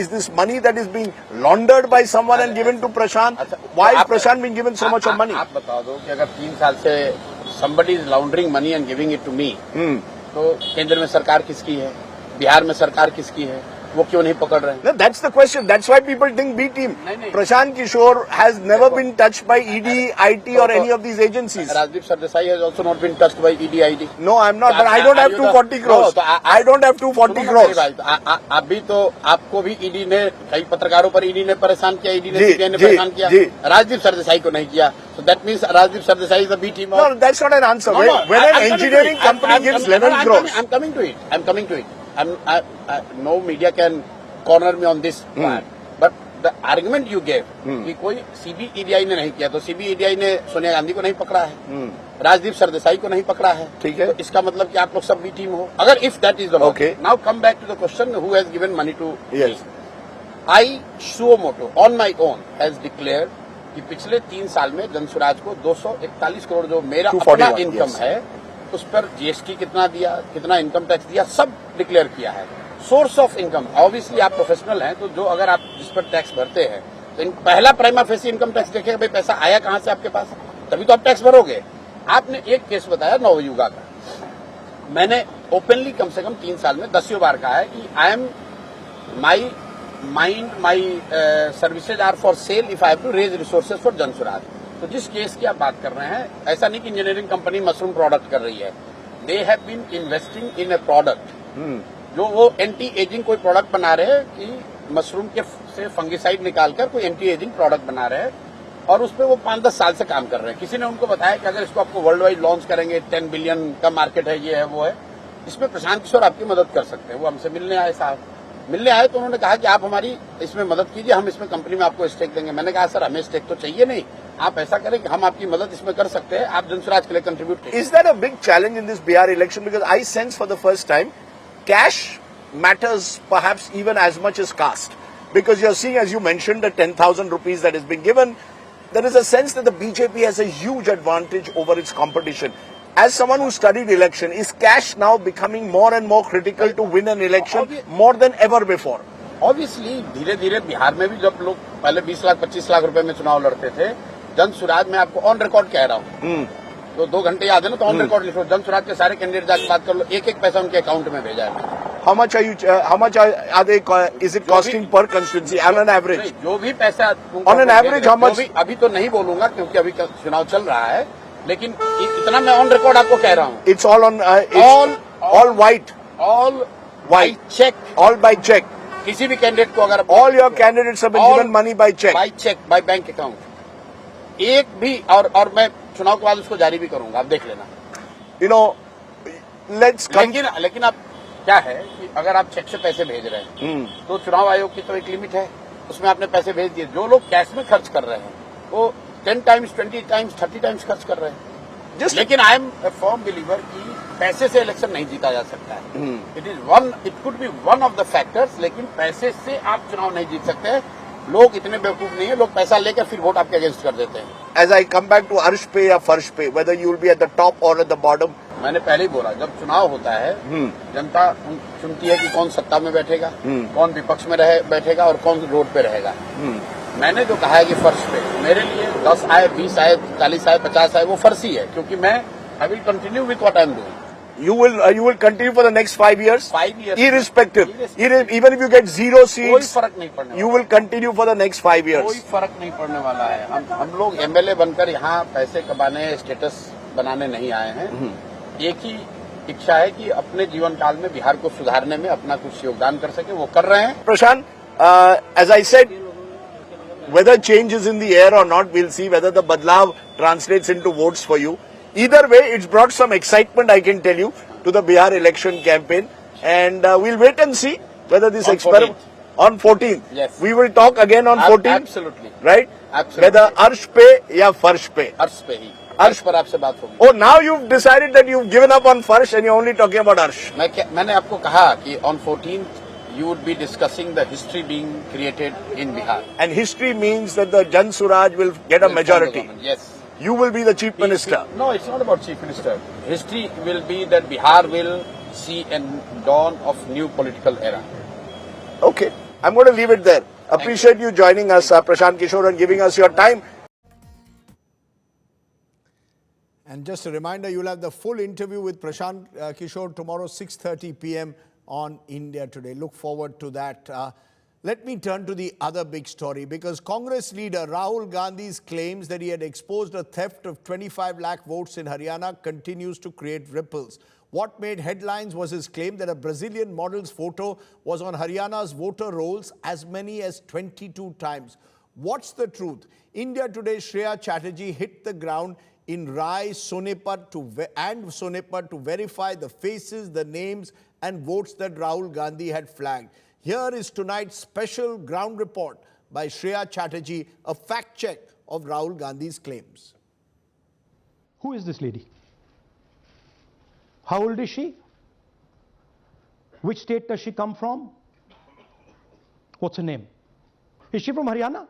Is this money that is being laundered by someone and given to Prashant? Why is Prashant being given so much of money? आप बता दो कि अगर 3 साल से somebody is laundering money and giving it to me, तो केंद्र में सरकार किसकी है, बिहार में सरकार किसकी है, वो क्यों नहीं पकड़ रहे हैं? No, that's the question. That's why people think B team. Prashant Kishore has never been touched by ED, IT or any of these agencies. Rajdeep Sardesai has also not been touched by ED, IT. No, I'm not. But I don't have 240 crores. I don't have 240 crores. अभी तो आपको भी ED ने, कई पत्रकारों पर ED ने परेशान किया, ED ने CBI ने परेशान किया, राजदीप सरदेसाई को नहीं किया. So that means Rajdeep Sardesai is the B team. No, that's not an answer. When an engineering company gives 11 crores. I'm coming to it. No media can corner me on this part. But the argument you gave कि कोई CBEDI ने नहीं किया, तो CBEDI ने सोनिया गांधी को नहीं पकड़ा है, राजदीप सरदेसाई को नहीं पकड़ा है, ठीक है, तो इसका मतलब कि आप लोग सब बी टीम हो। अगर if that is the okay. Now come back to the question, who has given money to me? I suo moto on my own has declared कि पिछले 3 साल में जनसुराज को 241 करोड़ जो मेरा अपना इनकम है, उस पर जीएसटी कितना दिया, कितना इनकम टैक्स दिया, सब डिक्लेयर किया है। सोर्स ऑफ इनकम, ऑब्वियसली आप प्रोफेशनल हैं, तो जो अगर आप जिस पर टैक्स भरते हैं, तो पहला प्राइमा फेसी इनकम टैक्स देखेगा, भाई पैसा आया कहां से आपके पास, तभी तो आप टैक्स भरोगे। आपने एक केस बताया नवयुगा का, मैंने ओपनली कम से कम 3 साल में 10 बार कहा है कि I am my services are for sale if I have to raise resources for Jan Suraaj. तो जिस केस की आप बात कर रहे हैं, ऐसा नहीं कि इंजीनियरिंग कंपनी मशरूम प्रोडक्ट कर रही है, they have been investing in a product, जो वो एंटी एजिंग कोई प्रोडक्ट बना रहे हैं कि मशरूम के से फंगिसाइड निकालकर कोई एंटी एजिंग प्रोडक्ट बना रहे हैं, और उस पर वो 5-10 साल से काम कर रहे हैं। किसी ने उनको बताया कि अगर इसको आपको वर्ल्ड वाइड लॉन्च करेंगे, 10 बिलियन का मार्केट है, ये है वो है, इसमें प्रशांत किशोर आपकी मदद कर सकते हैं। वो हमसे मिलने आए, साहब मिलने आए, तो उन्होंने कहा कि आप हमारी इसमें मदद कीजिए, हम इसमें कंपनी में आपको स्टेक देंगे। मैंने कहा सर हमें स्टेक तो चाहिए नहीं, आप ऐसा करें कि हम आपकी मदद इसमें कर सकते हैं, आप जनसुराज के लिए कंट्रीब्यूट करें। Is that a big challenge in this Bihar election? Because I sense for the first time, cash matters perhaps even as much as caste. Because you're seeing, as you mentioned, the 10,000 rupees that is being given, there is a sense that the BJP has a huge advantage over its competition. As someone who studied election, is cash now becoming more and more critical to win an election more than ever before? Obviously, धीरे धीरे बिहार में भी जब लोग पहले 20 लाख 25 लाख रुपए में चुनाव लड़ते थे, जनसुराज में आपको ऑन रिकॉर्ड कह रहा हूँ, तो 2 घंटे याद है ना, तो ऑन रिकॉर्ड लिखो, जनसुराज के सारे कैंडिडेट जाकर बात कर लो, एक पैसा उनके अकाउंट में भेजा है। How much are they? Is it costing per constituency on an average? जो भी पैसा on an average how much? अभी तो नहीं बोलूंगा क्योंकि अभी चुनाव चल रहा है, लेकिन इतना मैं ऑन रिकॉर्ड आपको कह रहा हूँ। It's all on all white. All Why? Check, All by check. किसी भी कैंडिडेट को अगर All your candidates have been given money by check. By check, by bank account, एक भी, और मैं चुनाव के बाद उसको जारी भी करूंगा, आप देख लेना। You know, let's come. लेकिन अब क्या है कि अगर आप चेक से पैसे भेज रहे हैं तो चुनाव आयोग की तो एक लिमिट है, उसमें आपने पैसे भेज दिए। जो लोग कैश में खर्च कर रहे हैं वो 10 टाइम्स, 20 टाइम्स, 30 टाइम्स खर्च कर रहे हैं। लेकिन I am a firm believer कि पैसे से इलेक्शन नहीं जीता जा सकता है। It could be one of the factors, लेकिन पैसे से आप चुनाव नहीं जीत सकते। लोग इतने बेवकूफ नहीं है, लोग पैसा लेकर फिर वोट आपके अगेंस्ट कर देते हैं। As I come back to अर्श पे या फर्श पे, whether you will be at the top or at the bottom. मैंने पहले ही बोला, जब चुनाव होता है जनता चुनती है कि कौन सत्ता में बैठेगा, कौन विपक्ष में बैठेगा और कौन रोड पे रहेगा। मैंने जो कहा है कि फर्श पे, मेरे लिए 10 आए, 20 आए, 40 आए, 50 आए, वो फर्श ही है, क्योंकि मैं I will continue with what I am doing. You will continue for the next 5 years? 5 years. Irrespective. Even if you get 0 seats, कोई फर्क नहीं पड़ने you will continue for the next 5 years. कोई फर्क नहीं पड़ने वाला है। हम लोग एमएलए बनकर यहाँ पैसे कमाने, स्टेटस बनाने नहीं आए हैं। एक ही इच्छा है कि अपने जीवन काल में बिहार को सुधारने में अपना कुछ योगदान कर सके, वो कर रहे हैं। Prashant, as I said, whether change is in the air or not, we'll see whether the Badlav translates into votes for you. Either way, it's brought some excitement, I can tell you, to the Bihar election campaign. And we'll wait and see whether this experiment... On 14th. Yes. We will talk again on 14th. Absolutely. Right? Absolutely. Whether अर्श पे या फर्श पे. अर्श पे ही। अर्श पर आपसे बात होगी। Oh, now you've decided that you've given up on Farsh and you're only talking about Arsh. मैंने आपको कहा कि on 14th you would be discussing the history being created in Bihar. And history means that the Jan Suraj will get a majority. Yes. You will be the chief minister. No, it's not about chief minister. History will be that Bihar will see a dawn of new political era. Okay. I'm going to leave it there. Appreciate you joining us, Prashant Kishore, and giving us your time. And just a reminder, you'll have the full interview with Prashant Kishore tomorrow, 6:30 p.m. on India Today. Look forward to that. Let me turn to the other big story, because Congress leader Rahul Gandhi's claims that he had exposed a theft of 25 lakh votes in Haryana continues to create ripples. What made headlines was his claim that a Brazilian model's photo was on Haryana's voter rolls as many as 22 times. What's the truth? India Today's Shreya Chatterjee hit the ground in Rai, Sonepat to verify the faces, the names and votes that Rahul Gandhi had flagged. Here is tonight's special ground report by Shreya Chatterjee, a fact check of Rahul Gandhi's claims. Who is this lady? How old is she? Which state does she come from? What's her name? Is she from Haryana?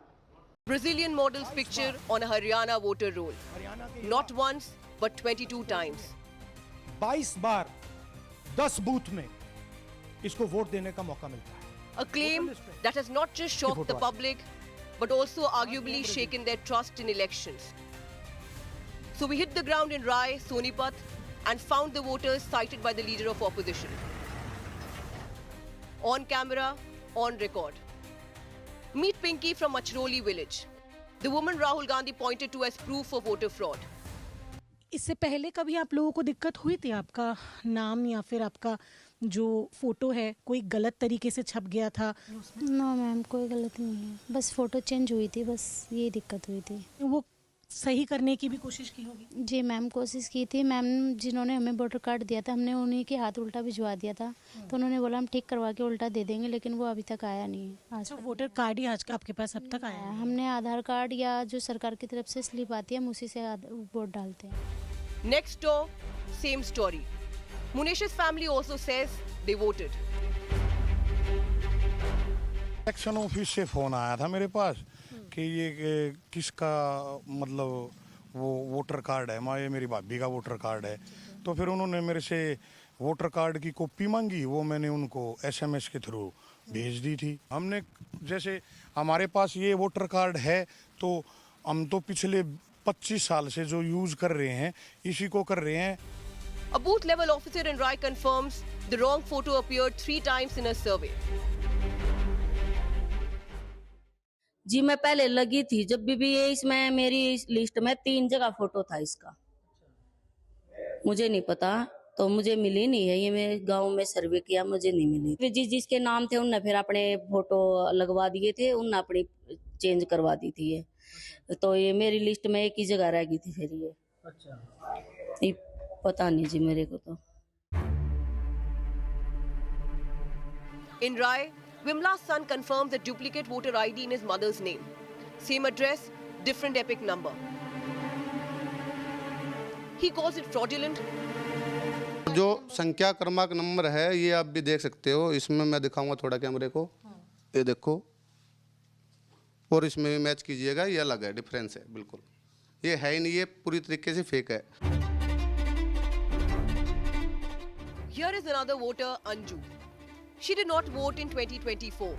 Brazilian model's picture on a Haryana voter roll. Not once, but 22 times. 22 bar 10 booth में इसको vote देने का मौका मिलता है. A claim that has not just shocked the public, but also arguably shaken their trust in elections. So we hit the ground in Rai, Sonipat, and found the voters cited by the leader of opposition. On camera, on record. Meet Pinky from Machroli village. The woman Rahul Gandhi pointed to as proof of voter fraud. इससे पहले कभी आप लोगों को दिक्कत हुई थी? आपका नाम या फिर आपका जो फोटो है कोई गलत तरीके से छप गया था? ना मैम, कोई गलत नहीं है, बस फोटो चेंज हुई थी, बस ये दिक्कत हुई थी। वो सही करने की भी कोशिश की होगी? जी मैम, कोशिश की थी। मैम जिन्होंने हमें वोटर कार्ड दिया था, हमने उन्हीं के हाथ उल्टा भिजवा दिया था, तो उन्होंने बोला हम ठीक करवा के उल्टा दे देंगे, लेकिन वो अभी तक आया नहीं है। आज वोटर कार्ड ही आज का आपके पास अब तक आया है? हमने आधार कार्ड या जो सरकार की तरफ से स्लिप आती है, हम उसी से वोट डालते हैं। Next door, same story. Munesh's family also says they voted. Election office से फोन आया था मेरे पास कि ये किसका मतलब वो वोटर कार्ड है, ये मेरी भाभी का वोटर कार्ड है। तो फिर उन्होंने मेरे से वोटर कार्ड की कॉपी मांगी, वो मैंने उनको एसएमएस के थ्रू भेज दी थी। हमने जैसे हमारे पास ये वोटर कार्ड है, तो हम तो पिछले 25 साल से जो यूज कर रहे हैं इसी को कर रहे हैं। A booth level officer in Rai confirms the wrong photo appeared 3 times in a survey. जी मैं पहले लगी थी, जब भी ये इसमें मेरी लिस्ट में 3 जगह फोटो था इसका, मुझे नहीं पता तो मुझे मिली नहीं है। ये मैं गांव में सर्वे किया, मुझे नहीं मिली। फिर जिसके नाम थे उनने फिर अपने फोटो लगवा दिए थे, उनने अपनी चेंज करवा दी थी ये। तो ये मेरी लिस्ट में एक ही जगह रह गई थी फिर ये। अच्छा, ये पता नहीं जी मेरे को तो। In Rai, Vimla's son confirms a duplicate voter ID in his mother's name. Same address, different epic number. He calls it fraudulent. जो संख्या क्रमांक नंबर है ये आप भी देख सकते हो, इसमें मैं दिखाऊंगा थोड़ा कैमरे को, ये देखो, और इसमें भी मैच कीजिएगा, ये अलग है, डिफरेंस है बिल्कुल, ये है ही नहीं, ये पूरी तरीके से फेक है। Here is another voter, Anju. She did not vote in 2024.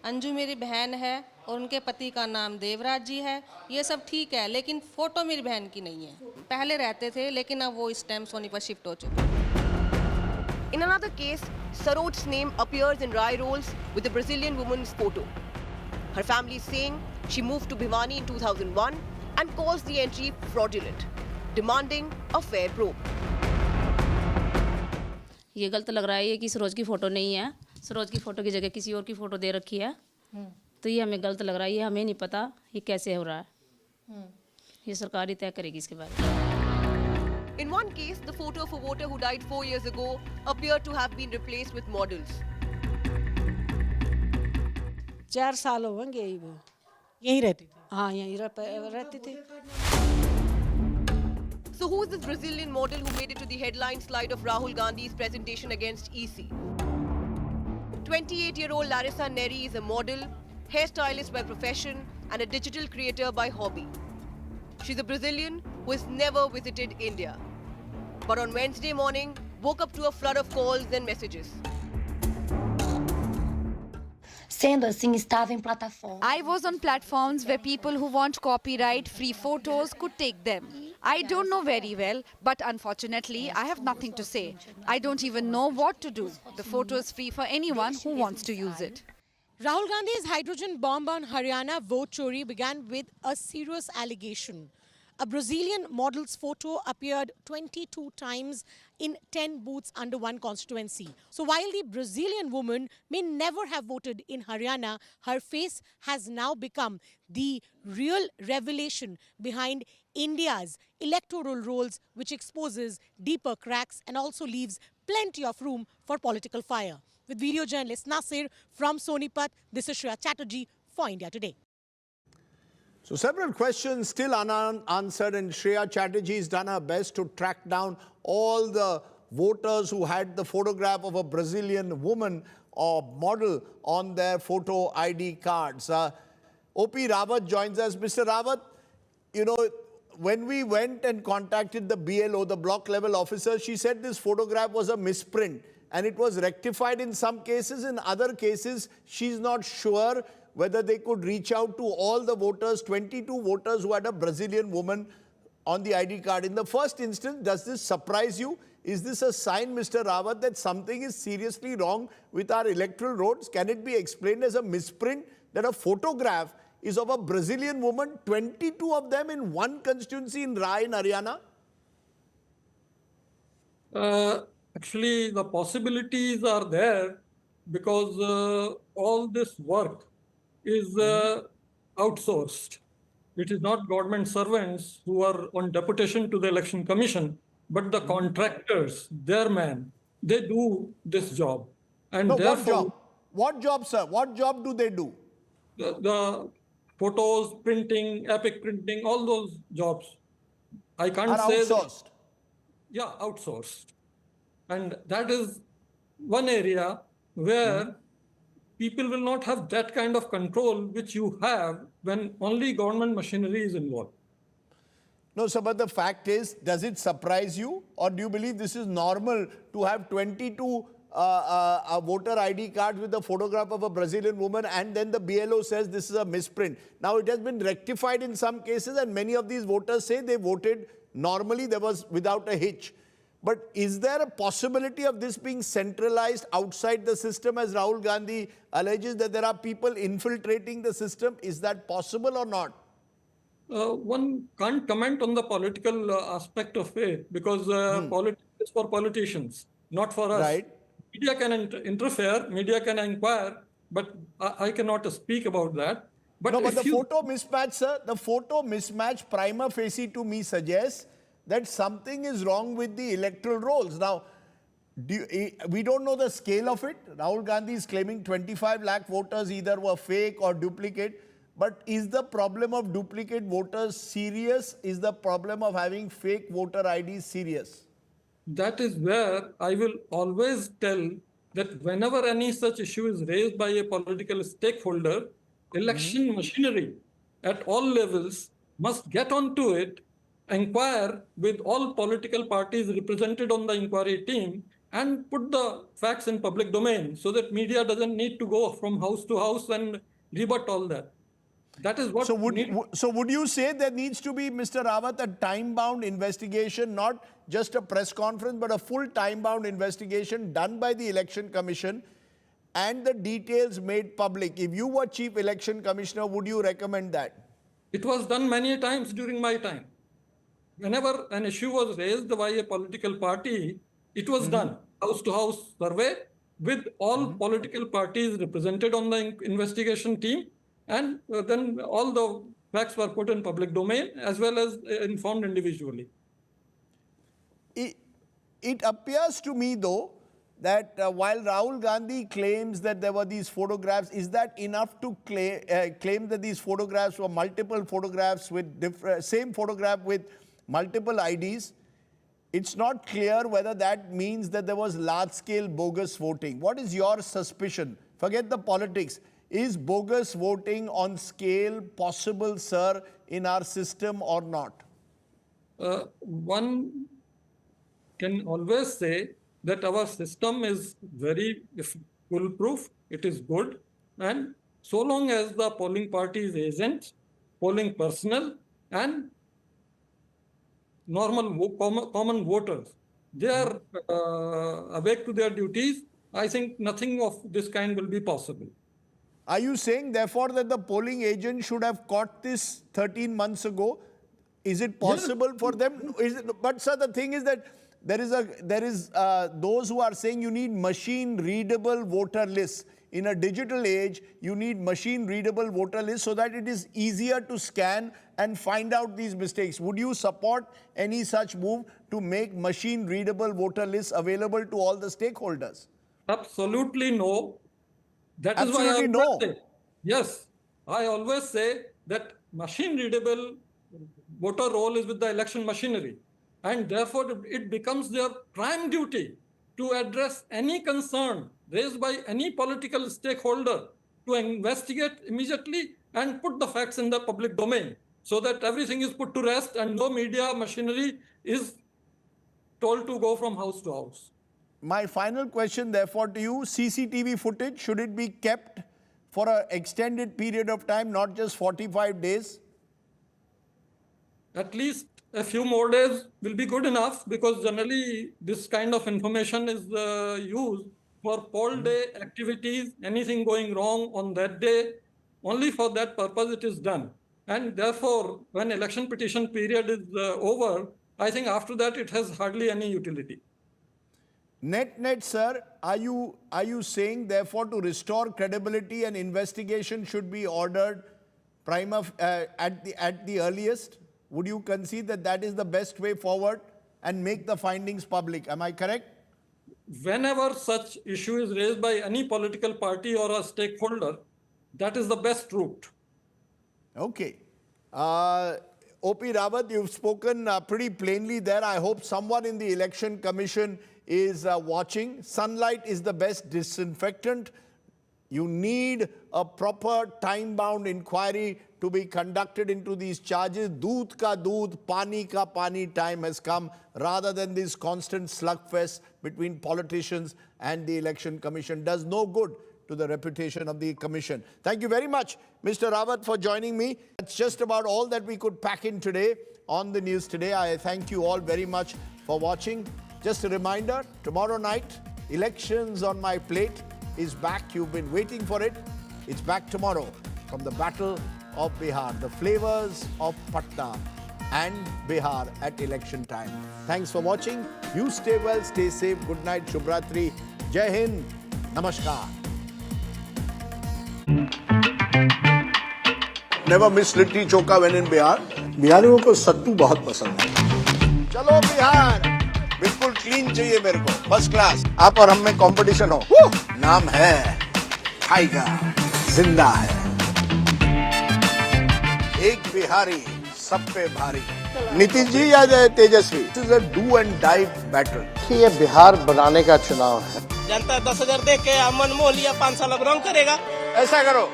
Anju मेरी बहन है और उनके पति का नाम देवराज जी है। ये सब ठीक है, लेकिन फोटो मेरी बहन की नहीं है। पहले रहते थे लेकिन अब वो इस टाइम सोनीपत शिफ्ट हो चुके हैं। In another case, Saroj's name appears in Rai rolls with the Brazilian woman's photo. Her family is saying she moved to Bhiwani in 2001 and calls the entry fraudulent, demanding a fair probe. ये गलत लग रहा है, ये कि सरोज की photo नहीं है, सरोज की फ़ोटो की जगह किसी और की फ़ोटो दे रखी है, तो ये हमें गलत लग रहा है। ये हमें नहीं पता ये कैसे हो रहा है, ये सरकार ही तय करेगी इसके बारे में। In one case, the photo of a voter who died 4 years ago appeared to have been replaced with models. 4 साल हो गए यहीं रहती थी। हाँ, यहीं रहती थी। So who is this Brazilian model who made it to the headline slide of Rahul Gandhi's presentation against EC? 28-year-old Larissa Neri is a model, hairstylist by profession and a digital creator by hobby. She's a Brazilian who has never visited India, but on Wednesday morning woke up to a flood of calls and messages. Sendo assim, estava em plataforma. I was on platforms where people who want copyright-free photos could take them. I don't know very well, but unfortunately, I have nothing to say. I don't even know what to do. The photo is free for anyone who wants to use it. Rahul Gandhi's hydrogen bomb on Haryana vote chori began with a serious allegation. A Brazilian model's photo appeared 22 times in 10 booths under one constituency. So while the Brazilian woman may never have voted in Haryana, her face has now become the real revelation behind India's electoral rolls, which exposes deeper cracks and also leaves plenty of room for political fire. With video journalist Nasir from Sonipat, this is Shreya Chatterjee for India Today. So several questions still unanswered, and Shreya Chatterjee has done her best to track down all the voters who had the photograph of a Brazilian woman or model on their photo ID cards. O.P. Rawat joins us. Mr. Rawat, you know, when we went and contacted the BLO, the block level officer, she said this photograph was a misprint and it was rectified in some cases. In other cases, she's not sure whether they could reach out to all the voters, 22 voters who had a Brazilian woman on the ID card. In the first instance, does this surprise you? Is this a sign, Mr. Rawat, that something is seriously wrong with our electoral rolls? Can it be explained as a misprint that a photograph is of a Brazilian woman, 22 of them in one constituency in Rai in Haryana? Actually, the possibilities are there because all this work is outsourced. It is not government servants who are on deputation to the Election Commission, but the contractors, their men, they do this job. And no, therefore, what job? What job, sir? What job do they do? The photos, printing, epic printing, all those jobs. I can't are say outsourced. Yeah, outsourced. And that is one area where people will not have that kind of control which you have when only government machinery is involved. No, sir, but the fact is, does it surprise you, or do you believe this is normal to have 22 voter ID cards with the photograph of a Brazilian woman, and then the BLO says this is a misprint? Now, it has been rectified in some cases, and many of these voters say they voted normally, there was without a hitch. But is there a possibility of this being centralized outside the system, as Rahul Gandhi alleges that there are people infiltrating the system? Is that possible or not? one can't comment on the political aspect of it because politics is for politicians, not for us. Right. Media can interfere, media can inquire, but I cannot speak about that. But no, but the if you photo mismatch, sir, the photo mismatch prima facie to me suggests that something is wrong with the electoral rolls. Now, we don't know the scale of it. Rahul Gandhi is claiming 25 lakh voters either were fake or duplicate. But is the problem of duplicate voters serious? Is the problem of having fake voter IDs serious? that is where I will always tell that whenever any such issue is raised by a political stakeholder, election machinery at all levels must get onto it, inquire with all political parties represented on the inquiry team, and put the facts in public domain so that media doesn't need to go from house to house and rebut all that. That is what. So would you say there needs to be, Mr. Rawat, a time-bound investigation, not just a press conference, but a full time-bound investigation done by the Election Commission and the details made public? If you were Chief Election Commissioner, would you recommend that? It was done many times during my time. Whenever an issue was raised by a political party, it was done house-to-house survey with all political parties represented on the investigation team, and then all the facts were put in public domain as well as informed individually. It appears to me, though, that while Rahul Gandhi claims that there were these photographs, is that enough to claim that these photographs were multiple photographs with same photograph with multiple IDs? It's not clear whether that means that there was large-scale bogus voting. What is your suspicion? Forget the politics. Is bogus voting on scale possible, sir, in our system or not? One can always say that our system is very foolproof, it is good, and so long as the polling party is agents, polling personnel, and normal common voters, they are awake to their duties, I think nothing of this kind will be possible. Are you saying, therefore, that the polling agent should have caught this 13 months ago? Is it possible for them? But, sir, the thing is that there is those who are saying you need machine-readable voter lists. In a digital age, you need machine-readable voter lists so that it is easier to scan and find out these mistakes. Would you support any such move to make machine-readable voter lists available to all the stakeholders? Absolutely no. That is why I always say, yes, I always say that machine-readable voter roll is with the election machinery, and therefore it becomes their prime duty to address any concern raised by any political stakeholder, to investigate immediately and put the facts in the public domain so that everything is put to rest and no media machinery is told to go from house to house. My final question, therefore, to you, CCTV footage, should it be kept for an extended period of time, not just 45 days? At least a few more days will be good enough, because generally this kind of information is used for poll day activities, anything going wrong on that day, only for that purpose it is done. And therefore, when election petition period is over, I think after that it has hardly any utility. Net, sir, are you saying, therefore, to restore credibility, an investigation should be ordered at the earliest? Would you concede that that is the best way forward and make the findings public? Am I correct? Whenever such issue is raised by any political party or a stakeholder, that is the best route. Okay. O.P. Rawat, you've spoken pretty plainly there. I hope someone in the Election Commission is watching. Sunlight is the best disinfectant. You need a proper time-bound inquiry to be conducted into these charges. Doodh ka doodh, pani ka pani time has come, rather than this constant slugfest between politicians and the Election Commission. Does no good to the reputation of the Commission. Thank you very much, Mr. Rawat, for joining me. That's just about all that we could pack in today on the news today. I thank you all very much for watching. Just a reminder, tomorrow night, Elections on My Plate is back. You've been waiting for it. It's back tomorrow from the battle of Bihar, the flavors of Patna and Bihar at election time. Thanks for watching. You stay well, stay safe. Good night, Shubhratri. Jai Hind. Namaskar. Never miss litti choka when in Bihar. बिहारियों को सत्तू बहुत पसंद है. चलो बिहार, बिल्कुल clean चाहिए मेरे को, फर्स्ट क्लास. आप और हम में कंपटीशन हो. नाम है टाइगर, जिंदा है. एक बिहारी सब पे भारी. नीतीश जी या Tejashwi? This is a do and die battle. ये बिहार बनाने का चुनाव है. जनता 10,000 देख के मन मोह लिया, 5 साल अब रंग करेगा. ऐसा करो.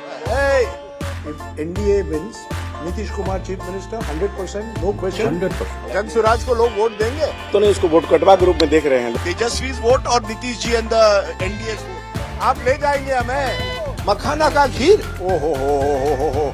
If NDA wins, Nitish Kumar chief minister 100%, no question. 100%. Jan Swaraj को लोग वोट देंगे. तो नहीं, इसको वोट कटवा के रूप में देख रहे हैं. तेजस्वी वोट और Nitish ji and the NDA vote. आप ले जाएंगे हमें. मखाना का खीर. ओ हो.